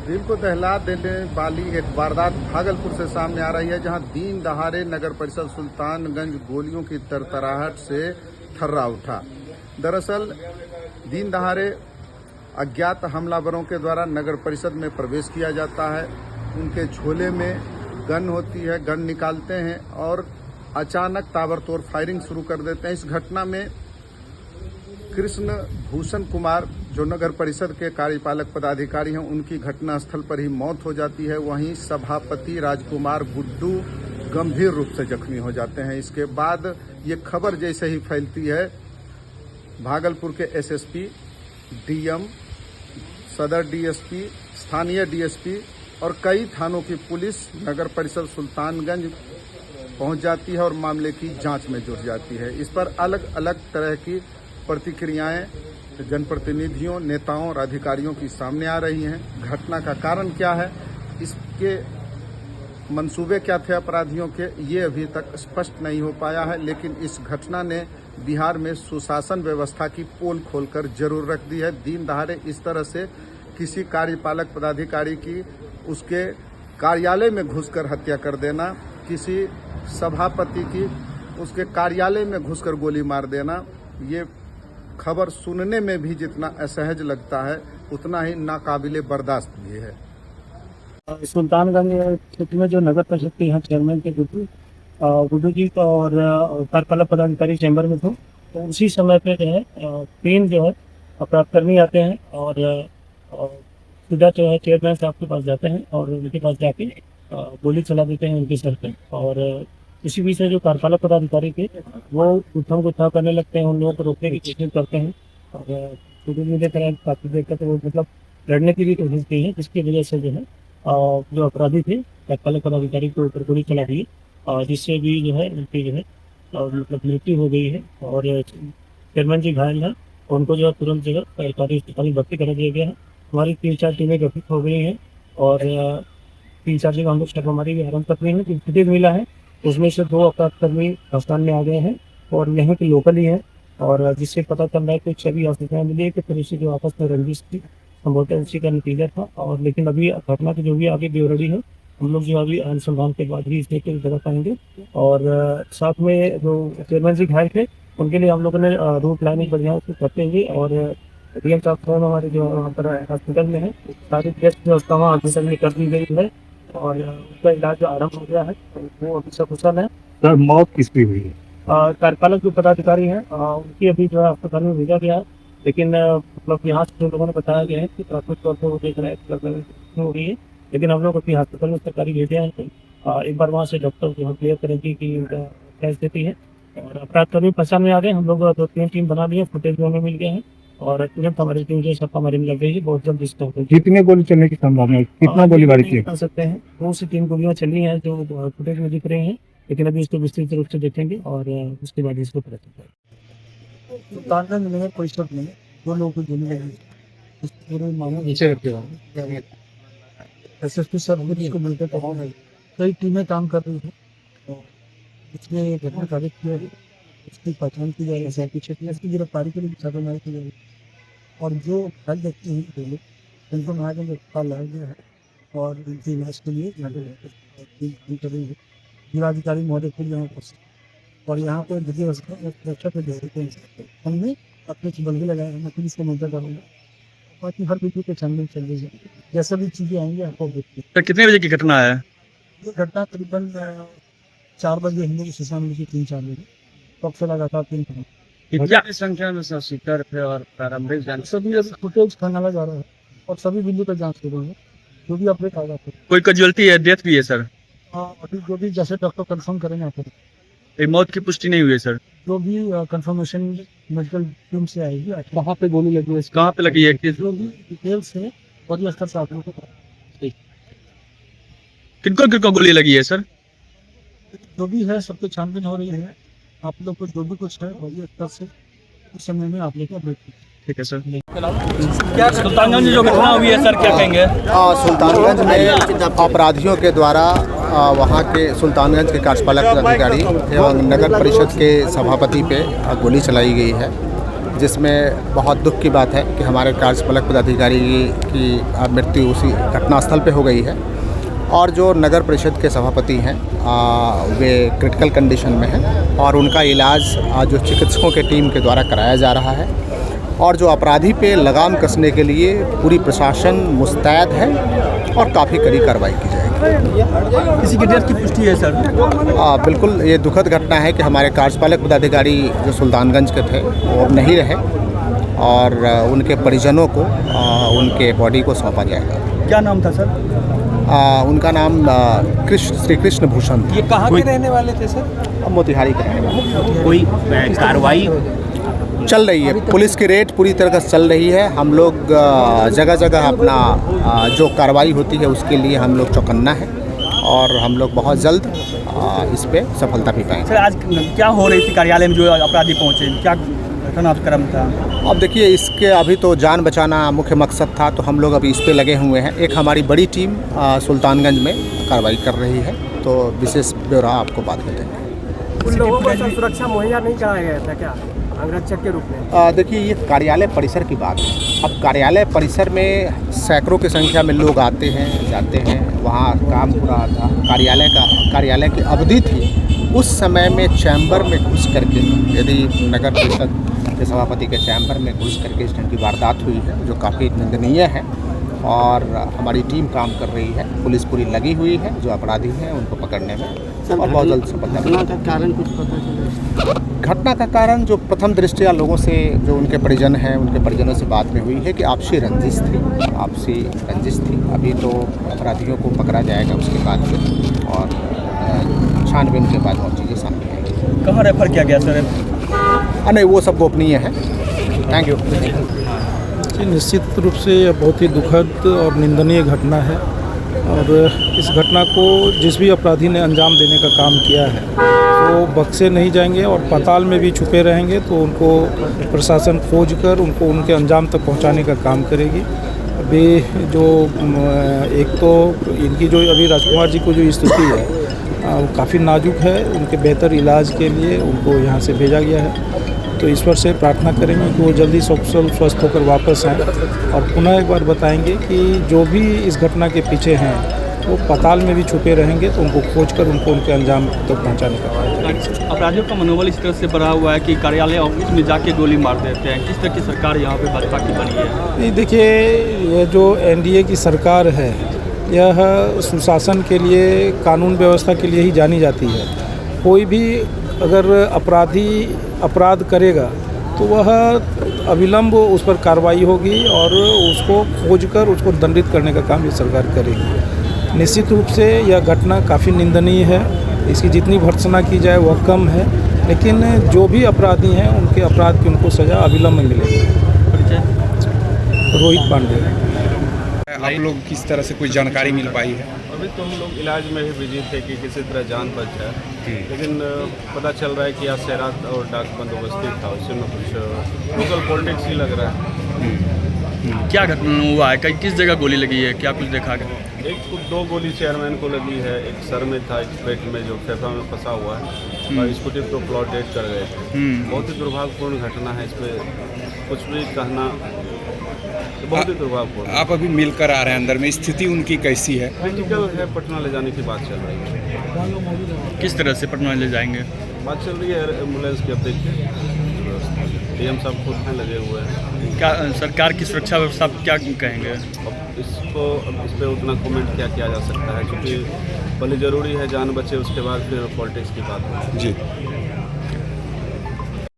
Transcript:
दिल को दहला देने वाली एक वारदात भागलपुर से सामने आ रही है, जहां दिन दहाड़े नगर परिषद सुल्तानगंज गोलियों की तरतराहट से थर्रा उठा। दरअसल दिन दहाड़े अज्ञात हमलावरों के द्वारा नगर परिषद में प्रवेश किया जाता है। उनके झोले में गन होती है, गन निकालते हैं और अचानक ताबड़तोड़ फायरिंग शुरू कर देते हैं। इस घटना में कृष्ण भूषण कुमार, जो नगर परिषद के कार्यपालक पदाधिकारी हैं, उनकी घटनास्थल पर ही मौत हो जाती है। वहीं सभापति राजकुमार गुड्डू गंभीर रूप से जख्मी हो जाते हैं। इसके बाद ये खबर जैसे ही फैलती है, भागलपुर के एसएसपी, डीएम, सदर डीएसपी, स्थानीय डीएसपी और कई थानों की पुलिस नगर परिषद सुल्तानगंज पहुंच जाती है और मामले की जांच में जुट जाती है। इस पर अलग अलग तरह की प्रतिक्रियाएं जनप्रतिनिधियों, नेताओं और अधिकारियों की सामने आ रही हैं। घटना का कारण क्या है, इसके मंसूबे क्या थे अपराधियों के, ये अभी तक स्पष्ट नहीं हो पाया है। लेकिन इस घटना ने बिहार में सुशासन व्यवस्था की पोल खोलकर जरूर रख दी है। दिन दहाड़े इस तरह से किसी कार्यपालक पदाधिकारी की उसके कार्यालय में घुसकर हत्या कर देना, किसी सभापति की उसके कार्यालय में घुसकर गोली मार देना, ये खबर सुनने में भी जितना असहज लगता है, उतना ही नाकाबिले बर्दाश्त भी है। सुल्तानगंज क्षेत्र में जो नगर परिषद के यहाँ चेयरमैन के गुड्डू जी और कार्यपालक पदाधिकारी चैम्बर में थे, तो उसी समय पे जो है 3 जो है अपराधकर्मी आते हैं और सीधा जो है चेयरमैन साहब के पास जाते हैं और उनके पास जाके गोली चला देते हैं उनके सर पे। और इसी बीच में जो कार्यपालक पदाधिकारी थे वो उठम गुत्था करने लगते हैं, उन लोगों को रोकने की कोशिश करते हैं और मुझे तरह काफी देर तक वो मतलब लड़ने की भी कोशिश की है, जिसकी वजह से जो है जो अपराधी थे कार्यपालक पदाधिकारी के ऊपर गोली चला दी और जिससे भी जो है उनकी जो है मतलब मृत्यु हो गई है। और चेयरमैन जी घायल है, उनको जो है तुरंत जो है सरकारी अस्पताल में भर्ती करा दिया गया है। हमारी 3-4 टीमें गठित हो गई हैं और 3-4 जगह हम लोग छापामारी भी आरम्भ कर रहे हैं। जो फुटेज मिला है उसमें से 2 अपराधकर्मी गिरफ्तार में आ गए हैं और यहाँ के लोकल ही हैं, और जिससे पता चल रहा है कि छवि आसानियाँ मिली है कि फिर से जो आपस में रंजिश थी संभवतः उसी का नतीजा था। और लेकिन अभी घटना की जो भी आगे बेवरड़ी है, हम लोग जो अभी अनुसंधान के बाद ही इसमें कुछ जगह पाएंगे। और साथ में जो चेयरमैन जी घायल थे उनके लिए हम लोगों ने रूट प्लानिंग बढ़िया करते हुए और डीएम साहब हमारे जो वहाँ पर हॉस्पिटल में है, सारी टेस्ट व्यवस्था वहाँ हॉस्पिटल में कर दी गई है और उसका इलाज आरम्भ हो गया है, वो अभी सकुशल है। सर, मौत किसकी हुई है? कार्यपालक जो पदाधिकारी हैं उनकी अभी जो है अस्पताल में भेजा गया है, लेकिन मतलब यहाँ से जो लोगों ने बताया गया है कि प्राथमिक तौर पर वो देख रहे हैं हो रही है, लेकिन हम लोग अभी अस्पताल में सरकारी भेजे हैं। एक बार वहाँ से डॉक्टर जो है क्लियर करेंगे कि उनका क्या स्थिति है। और अपराधकर्मी पहचान में आ गए, हम लोग 2-3 टीम बना दी है, फुटेज हमें मिल गए हैं और तुरंत हमारी टीम जो छापामारी में लग गई है। बहुत जल्द इसका कितने गोली चलने की संभावना है, कितना गोलीबारी की कर सकते हैं? 2 से 3 गोलियां चली हैं जो फुटेज में दिख रही हैं, लेकिन अभी इसको विस्तृत रूप से देखेंगे और उसके बाद इसको पता चलेगा। सुल्तानगंज नगर परिषद में 2 लोगों को गोली लगी। एसएसपी सर को मिलकर कई टीमें काम कर रही हैं, इसमें घटना कार्य किया है, इसकी पहचान की जाए, इसकी गिरफ्तारी के लिए छापेमारी की जाएगी। और जो घायल व्यक्ति हैं उनको महाजन अस्पताल लाया गया है और उनकी इलाज के लिए जिलाधिकारी महोदय खुद यहाँ उपस्थित और यहाँ पर विधि सुरक्षा के दृष्टिकोण से हमने अपने बल भी लगाए हैं, पुलिस को मदद करूँगा। बाकी हर विधि के छानबीन चल रही है, जैसा भी चीज़ें आएंगी आपको देखते हैं। कितने बजे की घटना है? ये घटना करीबन 4 बजे हम लोग शाम में 3-4 बजे तब से लगातार 3 कितनी संख्या में शिकार थे और प्रारंभिक जांच सभी फुटेज खंगाला जा रहा है और सभी बिंदु पर जांच कर रही है, जो भी अपडेट आएगा। कोई कैजुअल्टी है, डेथ भी है सर? हाँ, अभी जो भी जैसे डॉक्टर कंफर्म करेंगे आपको। मौत की पुष्टि नहीं हुई है सर? जो भी कंफर्मेशन मेडिकल टीम से आएगी। कहाँ पे गोली लगी है, कहाँ पे लगी है, जो भी डिटेल्स है बड़ी स्तर से आप लोगों को किनको गोली लगी है सर? जो भी है सबको छानबीन हो रही है। आप लोग को जो भी कुछ है बड़ी स्तर से उस समय में आप लोग को अपडेट। ठीक है सर। क्या सुल्तानगंज में जो घटना हुई है सर, क्या कहेंगे? सुल्तानगंज में अपराधियों के द्वारा वहाँ के सुल्तानगंज के कार्यपालक पदाधिकारी एवं नगर परिषद के सभापति पे गोली चलाई गई है। जिसमें बहुत दुख की बात है कि हमारे कार्यपालक पदाधिकारी की मृत्यु उसी घटनास्थल पे हो गई है और जो नगर परिषद के सभापति हैं वे क्रिटिकल कंडीशन में हैं और उनका इलाज जो चिकित्सकों के टीम के द्वारा कराया जा रहा है और जो अपराधी पे लगाम कसने के लिए पूरी प्रशासन मुस्तैद है और काफ़ी कड़ी कार्रवाई की जाएगी। किसी की डेथ की पुष्टि है सर? बिल्कुल, ये दुखद घटना है कि हमारे कार्यपालक पदाधिकारी जो सुल्तानगंज के थे वो अब नहीं रहे और उनके परिजनों को उनके बॉडी को सौंपा जाएगा। क्या नाम था सर? उनका नाम श्री कृष्ण भूषण था। ये कहाँ के रहने वाले थे सर? मोतिहारी के रहने वाले। कोई कार्रवाई चल रही है, पुलिस की रेड पूरी तरह से चल रही है। हम लोग जगह जगह अपना जो कार्रवाई होती है उसके लिए हम लोग चौकन्ना है और हम लोग बहुत जल्द इस पे सफलता भी पाएंगे। सर आज क्या हो रही थी कार्यालय में जो अपराधी पहुंचे, क्या घटनाक्रम था? अब देखिए, इसके अभी तो जान बचाना मुख्य मकसद था, तो हम लोग अभी इस पे लगे हुए हैं। एक हमारी बड़ी टीम सुल्तानगंज में कार्रवाई कर रही है, तो विशेष ब्यौरा आपको बाद में देंगे। उन लोगों को सुरक्षा मुहैया नहीं कराया गया था क्या अंगरक्षक के रूप में? देखिए, ये कार्यालय परिसर की बात है। अब कार्यालय परिसर में सैकड़ों की संख्या में लोग आते हैं जाते हैं, वहाँ काम हो रहा था। कार्यालय की अवधि थी, उस समय में चैम्बर में घुस करके, यदि नगर परिषद के सभापति के चैम्बर में घुस करके इस ढंग की वारदात हुई है जो काफ़ी निंदनीय है और हमारी टीम काम कर रही है। पुलिस पूरी लगी हुई है जो अपराधी हैं उनको पकड़ने में और बहुत जल्द सफलता। घटना का कारण कुछ पता चला? घटना का कारण जो प्रथम दृष्टया लोगों से, जो उनके परिजन हैं, उनके परिजनों से बात में हुई है कि आपसी रंजिश थी। अभी तो अपराधियों को पकड़ा जाएगा उसके बाद फिर और छानबीन के बाद और चीज़ें सामने आएंगी। कहाँ रेफर किया गया सर? नहीं, वो सब गोपनीय है। Thank you. निश्चित रूप से यह बहुत ही दुखद और निंदनीय घटना है और इस घटना को जिस भी अपराधी ने अंजाम देने का काम किया है वो बख्शे नहीं जाएंगे और पाताल में भी छुपे रहेंगे, तो उनको प्रशासन खोज कर उनको उनके अंजाम तक पहुंचाने का काम करेगी। अभी जो एक तो इनकी जो अभी राजकुमार जी को जो स्थिति है वो काफ़ी नाजुक है, उनके बेहतर इलाज के लिए उनको यहाँ से भेजा गया है। तो ईश्वर से प्रार्थना करेंगे कि वो जल्दी स्वस्थ होकर वापस आएँ और पुनः एक बार बताएंगे कि जो भी इस घटना के पीछे हैं वो पाताल में भी छुपे रहेंगे, तो उनको खोज कर उनको उनके अंजाम तक पहुंचाने का काम करेंगे। अपराधियों का मनोबल इस तरह से बढ़ा हुआ है कि कार्यालय ऑफिस में जाके गोली मार देते हैं। किस तरह की सरकार यहाँ पे भाजपा की बनी है? नहीं, देखिए, यह जो एनडीए की सरकार है यह सुशासन के लिए, कानून व्यवस्था के लिए ही जानी जाती है। कोई भी अगर अपराधी अपराध करेगा तो वह अविलंब उस पर कार्रवाई होगी और उसको खोजकर उसको दंडित करने का काम ये सरकार करेगी। निश्चित रूप से यह घटना काफ़ी निंदनीय है, इसकी जितनी भर्त्सना की जाए वह कम है, लेकिन जो भी अपराधी हैं उनके अपराध की उनको सज़ा अविलंब मिलेगी। रोहित पांडे। आप लोग किस तरह से कोई जानकारी मिल पाई है? अभी तो हम लोग इलाज में ही बिजी थे कि किसी तरह जान बच जाए, लेकिन पता चल रहा है कि आज शहरात और डाक बंदोबस्ती था, उसमें कुछ लोकल पॉलिटिक्स ही लग रहा है। क्या घटना हुआ है? किस जगह गोली लगी है? क्या कुछ देखा गया? दो गोली चेयरमैन को लगी है, एक सर में था, एक पेट में जो फेफड़ा में फंसा हुआ है और स्कूटी को प्लॉट डेट कर गए थे। बहुत ही दुर्भाग्यपूर्ण घटना है, इसमें कुछ भी कहना बहुत ही दुर्भाग्यपूर्ण। आप अभी मिलकर आ रहे हैं, अंदर में स्थिति उनकी कैसी है? क्रिटिकल है, पटना ले जाने की बात चल रही है। किस तरह से पटना ले जाएंगे? बात चल रही है एम्बुलेंस की। अब देखिए, डीएम साहब खुद में लगे हुए हैं। क्या सरकार की सुरक्षा व्यवस्था क्या कहेंगे? अब इस पर उतना कमेंट क्या किया जा सकता है, क्योंकि पहले ज़रूरी है जान बचे, उसके बाद फिर पॉलिटिक्स की बात है। जी।